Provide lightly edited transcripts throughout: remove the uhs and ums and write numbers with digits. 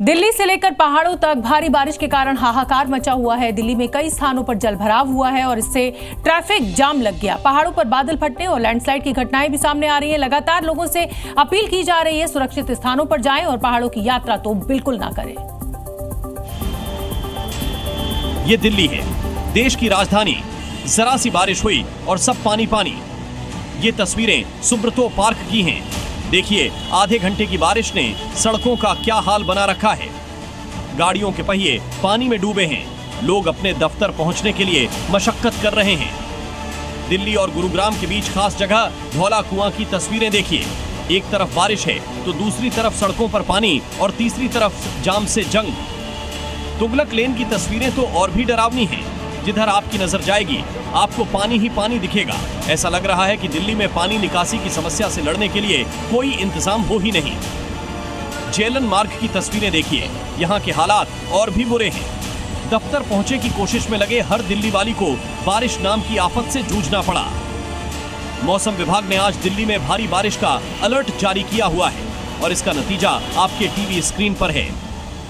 दिल्ली से लेकर पहाड़ों तक भारी बारिश के कारण हाहाकार मचा हुआ है। दिल्ली में कई स्थानों पर जलभराव हुआ है और इससे ट्रैफिक जाम लग गया। पहाड़ों पर बादल फटने और लैंडस्लाइड की घटनाएं भी सामने आ रही हैं। लगातार लोगों से अपील की जा रही है सुरक्षित स्थानों पर जाएं और पहाड़ों की यात्रा तो बिल्कुल ना करें। ये दिल्ली है, देश की राजधानी। जरा सी बारिश हुई और सब पानी पानी। ये तस्वीरें सुब्रतो पार्क की हैं। देखिए, आधे घंटे की बारिश ने सड़कों का क्या हाल बना रखा है। गाड़ियों के पहिए पानी में डूबे हैं। लोग अपने दफ्तर पहुंचने के लिए मशक्कत कर रहे हैं। दिल्ली और गुरुग्राम के बीच खास जगह धौला कुआं की तस्वीरें देखिए। एक तरफ बारिश है तो दूसरी तरफ सड़कों पर पानी और तीसरी तरफ जाम से जंग। तुगलक लेन की तस्वीरें तो और भी डरावनी हैं। जिधर आपकी नजर जाएगी आपको पानी ही पानी दिखेगा। ऐसा लग रहा है कि दिल्ली में पानी निकासी की समस्या से लड़ने के लिए कोई इंतजाम हो ही नहीं। जेलन मार्ग की तस्वीरें देखिए, यहाँ के हालात और भी बुरे हैं। दफ्तर पहुंचे की कोशिश में लगे हर दिल्ली वाली को बारिश नाम की आफत से जूझना पड़ा। मौसम विभाग ने आज दिल्ली में भारी बारिश का अलर्ट जारी किया हुआ है और इसका नतीजा आपके टीवी स्क्रीन पर है।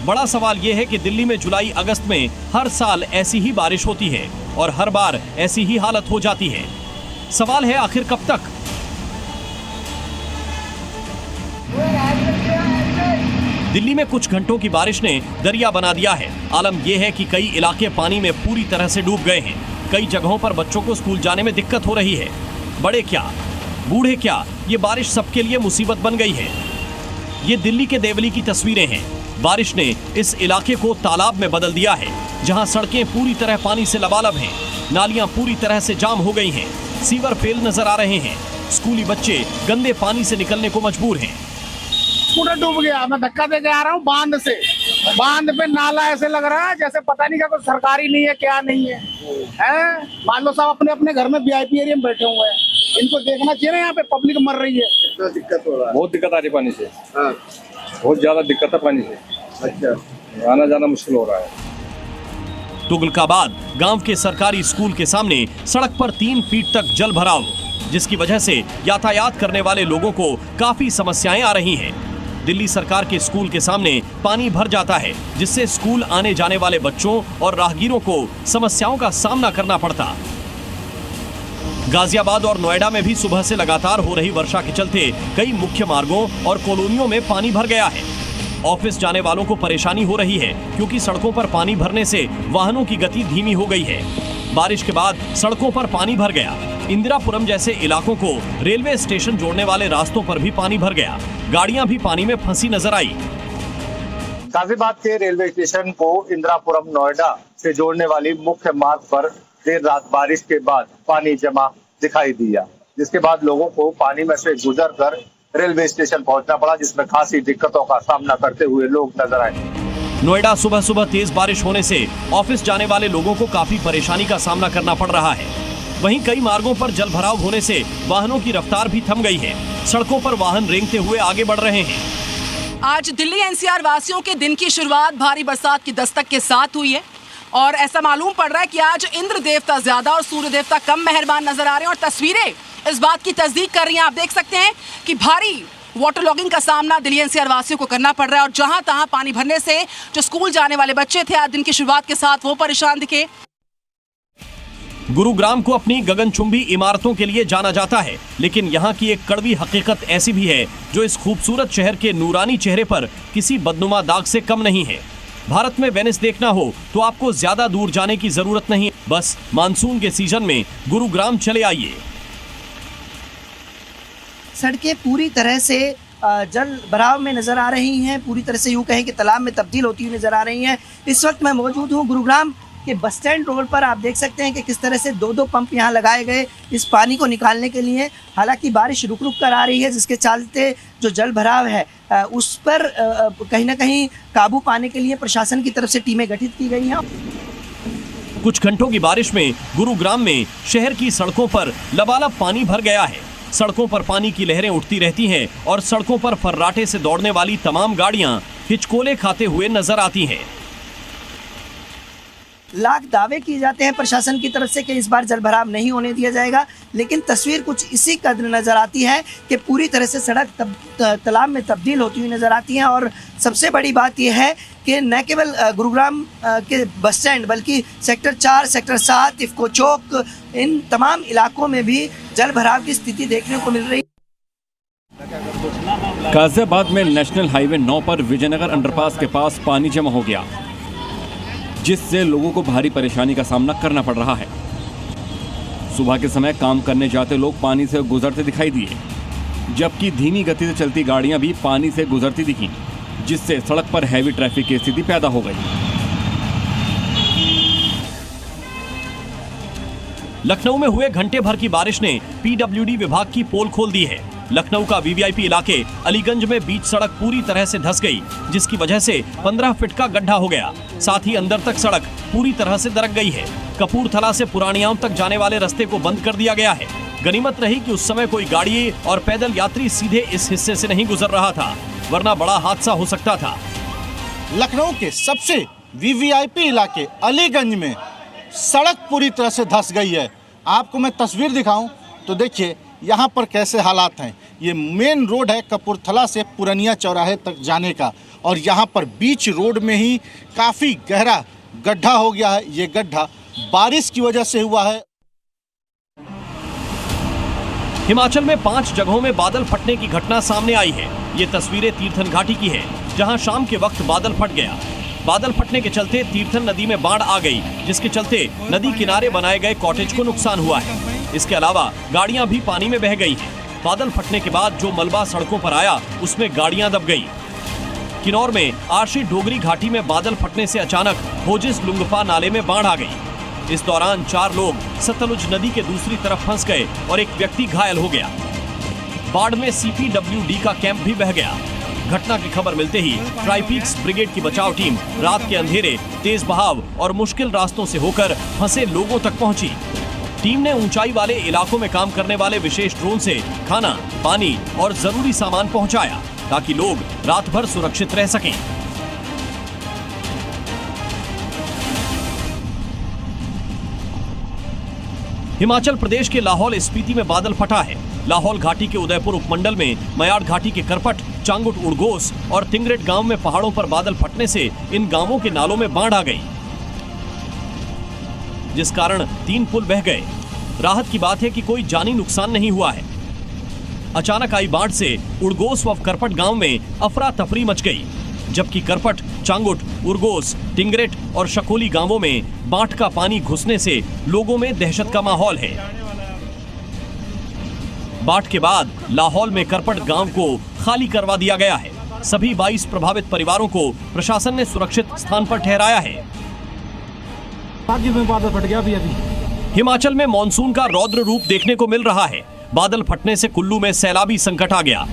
बड़ा सवाल यह है कि दिल्ली में जुलाई अगस्त में हर साल ऐसी ही बारिश होती है और हर बार ऐसी ही हालत हो जाती है। सवाल है आखिर कब तक? दिल्ली में कुछ घंटों की बारिश ने दरिया बना दिया है। आलम यह है कि कई इलाके पानी में पूरी तरह से डूब गए हैं। कई जगहों पर बच्चों को स्कूल जाने में दिक्कत हो रही है। बड़े क्या, बूढ़े क्या, ये बारिश सबके लिए मुसीबत बन गई है। ये दिल्ली के देवली की तस्वीरें हैं। बारिश ने इस इलाके को तालाब में बदल दिया है, जहां सड़कें पूरी तरह पानी से लबालब हैं। नालियां पूरी तरह से जाम हो गई हैं। सीवर फेल नजर आ रहे हैं। स्कूली बच्चे गंदे पानी से निकलने को मजबूर हैं। स्कूटर डूब गया। मैं धक्का दे के आ रहा हूँ बांध से। बांध पे नाला ऐसे लग रहा है जैसे पता नहीं क्या कोई सरकारी नहीं है, क्या नहीं है। मान लो साहब अपने अपने घर में VIP एरिया में बैठे हुए हैं। इनको देखना चाहिए ना, यहाँ पे पब्लिक मर रही है। कितना दिक्कत हो रहा है? बहुत दिक्कत आ रही है पानी से। हाँ। बहुत ज्यादा दिक्कत है पानी से। अच्छा, आना जाना मुश्किल हो रहा है। तुगलकाबाद गांव के सरकारी स्कूल के सामने सड़क पर 3 फीट तक जल भराव, जिसकी वजह से यातायात करने वाले लोगों को काफी समस्याएं आ रही हैं। दिल्ली सरकार के स्कूल के सामने पानी भर जाता है, जिससे स्कूल आने जाने वाले बच्चों और राहगीरों को समस्याओं का सामना करना पड़ता। गाजियाबाद और नोएडा में भी सुबह से लगातार हो रही वर्षा के चलते कई मुख्य मार्गों और कॉलोनियों में पानी भर गया है। ऑफिस जाने वालों को परेशानी हो रही है, क्योंकि सड़कों पर पानी भरने से वाहनों की गति धीमी हो गई है। बारिश के बाद सड़कों पर पानी भर गया। इंदिरापुरम जैसे इलाकों को रेलवे स्टेशन जोड़ने वाले रास्तों पर भी पानी भर गया। गाड़ियां भी पानी में फंसी नजर आई। गाजियाबाद के रेलवे स्टेशन को इंदिरापुरम नोएडा से जोड़ने वाली मुख्य मार्ग पर देर रात बारिश के बाद पानी जमा दिखाई दिया, जिसके बाद लोगों को पानी में से गुजरकर रेलवे स्टेशन पहुंचना पड़ा, जिसमें खासी दिक्कतों का सामना करते हुए लोग नजर आए। नोएडा सुबह सुबह तेज बारिश होने से ऑफिस जाने वाले लोगों को काफी परेशानी का सामना करना पड़ रहा है। वहीं कई मार्गों पर जलभराव होने से वाहनों की रफ्तार भी थम गई है। सड़कों पर वाहन रेंगते हुए आगे बढ़ रहे हैं। आज दिल्ली NCR वासियों के दिन की शुरुआत भारी बरसात की दस्तक के साथ हुई है और ऐसा मालूम पड़ रहा है कि आज इंद्र देवता ज्यादा और सूर्य देवता कम मेहरबान नजर आ रहे हैं और तस्वीरें इस बात की तस्दीक कर रही हैं। आप देख सकते हैं कि भारी वाटर लॉगिंग का सामना दिल्ली NCR वासियों को करना पड़ रहा है और जहां तहां पानी भरने से जो स्कूल जाने वाले बच्चे थे आज दिन की शुरुआत के साथ वो परेशान दिखे। गुरुग्राम को अपनी गगनचुंबी इमारतों के लिए जाना जाता है, लेकिन यहाँ की एक कड़वी हकीकत ऐसी भी है जो इस खूबसूरत शहर के नूरानी चेहरे पर किसी बदनुमा दाग से कम नहीं है। भारत में वेनिस देखना हो तो आपको ज्यादा दूर जाने की जरूरत नहीं, बस मानसून के सीजन में गुरुग्राम चले आइए। सड़कें पूरी तरह से जल भराव में नजर आ रही हैं, पूरी तरह से यूं कहें कि तालाब में तब्दील होती हुई नजर आ रही हैं। इस वक्त मैं मौजूद हूं गुरुग्राम के बस स्टैंड रोड पर। आप देख सकते हैं कि किस तरह से 2-2 पंप यहां लगाए गए इस पानी को निकालने के लिए। हालांकि बारिश रुक रुक कर आ रही है, जिसके चलते जो जल भराव है उस पर कहीं ना कहीं काबू पाने के लिए प्रशासन की तरफ से टीमें गठित की गई हैं। कुछ घंटों की बारिश में गुरुग्राम में शहर की सड़कों पर लबालब पानी भर गया है। सड़कों पर पानी की लहरें उठती रहती हैं और सड़कों पर फर्राटे से दौड़ने वाली तमाम गाड़ियां हिचकोले खाते हुए नजर आती हैं। लाख दावे किए जाते हैं प्रशासन की तरफ से कि इस बार जलभराव नहीं होने दिया जाएगा, लेकिन तस्वीर कुछ इसी कदर नज़र आती है कि पूरी तरह से सड़क तालाब में तब्दील होती हुई नज़र आती है। और सबसे बड़ी बात यह है कि न केवल गुरुग्राम के बस स्टैंड बल्कि सेक्टर 4, सेक्टर 7, इफ्को चौक, इन तमाम इलाकों में भी जलभराव की स्थिति देखने को मिल रही है। गाजियाबाद में नेशनल हाईवे 9 पर विजयनगर अंडरपास के पास पानी जमा हो गया, जिससे लोगों को भारी परेशानी का सामना करना पड़ रहा है। सुबह के समय काम करने जाते लोग पानी से गुजरते दिखाई दिए, जबकि धीमी गति से चलती गाड़ियां भी पानी से गुजरती दिखीं, जिससे सड़क पर हैवी ट्रैफिक की स्थिति पैदा हो गई। लखनऊ में हुए घंटे भर की बारिश ने पीडब्ल्यूडी विभाग की पोल खोल दी है। लखनऊ का वीवीआईपी इलाके अलीगंज में बीच सड़क पूरी तरह से धंस गई, जिसकी वजह से 15 फीट का गड्ढा हो गया। साथ ही अंदर तक सड़क पूरी तरह से दरक गई है। कपूरथला से पुरानियाओं तक जाने वाले रास्ते को बंद कर दिया गया है। गनीमत रही कि उस समय कोई गाड़ी और पैदल यात्री सीधे इस हिस्से से नहीं गुजर रहा था, वरना बड़ा हादसा हो सकता था। लखनऊ के सबसे वीवीआईपी इलाके अलीगंज में सड़क पूरी तरह से धंस गई है। आपको मैं तस्वीर दिखाऊं तो देखिए यहाँ पर कैसे हालात हैं। ये मेन रोड है कपूरथला से पुरानिया चौराहे तक जाने का, और यहाँ पर बीच रोड में ही काफ़ी गहरा गड्ढा हो गया है। ये गड्ढा बारिश की वजह से हुआ है। हिमाचल में 5 जगहों में बादल फटने की घटना सामने आई है। ये तस्वीरें तीर्थन घाटी की है, जहां शाम के वक्त बादल फट गया। बादल फटने के चलते तीर्थन नदी में बाढ़ आ गई, जिसके चलते नदी किनारे बनाए गए कॉटेज को नुकसान हुआ है। इसके अलावा गाड़ियां भी पानी में बह गई हैं। बादल फटने के बाद जो मलबा सड़कों पर आया, उसमें गाड़ियां दब गई। किन्नौर में आरशी डोगरी घाटी में बादल फटने से अचानक होजिस लुंगपा नाले में बाढ़ आ गई। इस दौरान 4 लोग सतलुज नदी के दूसरी तरफ फंस गए और एक व्यक्ति घायल हो गया। बाढ़ में सीपीडब्ल्यूडी का कैंप भी बह गया। घटना की खबर मिलते ही ट्राइपीक्स ब्रिगेड की बचाव टीम रात के अंधेरे, तेज बहाव और मुश्किल रास्तों से होकर फंसे लोगों तक पहुंची। टीम ने ऊंचाई वाले इलाकों में काम करने वाले विशेष ड्रोन से खाना, पानी और जरूरी सामान पहुंचाया, ताकि लोग रात भर सुरक्षित रह सकें। हिमाचल प्रदेश के लाहौल स्पीति में बादल फटा है। लाहौल घाटी के उदयपुर उपमंडल में मयाड़ घाटी के करपट, चांगुट, उड़गोस और तिंगरेट गांव में पहाड़ों पर बादल फटने से इन गांवों के नालों में बाढ़ आ गई, जिस कारण 3 पुल बह गए। राहत की बात है कि कोई जानी नुकसान नहीं हुआ है। अचानक आई बाढ़ से उड़गोस व करपट गांव में अफरा तफरी मच गई, जबकि करपट, चांगुट, उड़गोस, टिंगरेट और शकोली गांवों में बाढ़ का पानी घुसने से लोगों में दहशत का माहौल है। बाढ़ के बाद लाहौल में करपट गांव को खाली करवा दिया गया है। सभी 22 प्रभावित परिवारों को प्रशासन ने सुरक्षित स्थान पर ठहराया है। बादल फट गया अभी। हिमाचल में मॉनसून का रौद्र रूप देखने को मिल रहा है। बादल फटने से कुल्लू में सैलाबी संकट आ गया।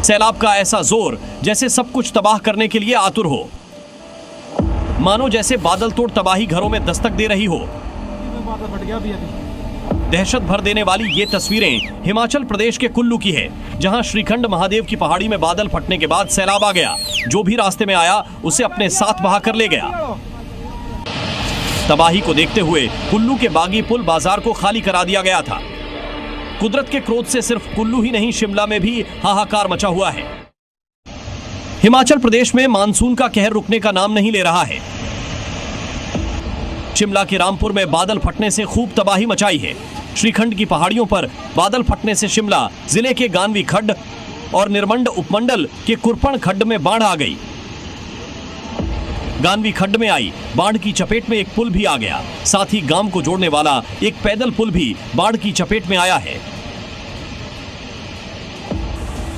सैलाब का ऐसा जोर जैसे सब कुछ तबाह करने के लिए आतुर हो, मानो जैसे बादल तोड़ तबाही घरों में दस्तक दे रही हो। बादल फट गया अभी। दहशत भर देने वाली ये तस्वीरें हिमाचल प्रदेश के कुल्लू की है, जहां श्रीखंड महादेव की पहाड़ी में बादल फटने के बाद सैलाब आ गया। जो भी रास्ते में आया उसे अपने साथ बहा कर ले गया। तबाही को देखते हुए कुल्लू के बागी पुल बाजार को खाली करा दिया गया था। कुदरत के क्रोध से सिर्फ कुल्लू ही नहीं, शिमला में भी हाहाकार मचा हुआ है। हिमाचल प्रदेश में मानसून का कहर रुकने का नाम नहीं ले रहा है। शिमला के रामपुर में बादल फटने से खूब तबाही मचाई है। श्रीखंड की पहाड़ियों पर बादल फटने से शिमला जिले के गानवी खड्ड और निरमंड उपमंडल के कुरपण खड्ड में बाढ़ आ गई। गानवी खड्ड में आई बाढ़ की चपेट में एक पुल भी आ गया। साथ ही गांव को जोड़ने वाला एक पैदल पुल भी बाढ़ की चपेट में आया है।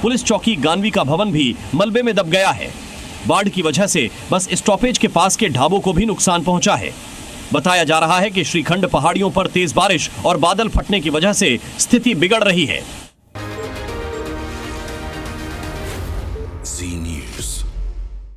पुलिस चौकी गानवी का भवन भी मलबे में दब गया है। बाढ़ की वजह से बस स्टॉपेज के पास के ढाबों को भी नुकसान पहुंचा है। बताया जा रहा है कि श्रीखंड पहाड़ियों पर तेज बारिश और बादल फटने की वजह से स्थिति बिगड़ रही है।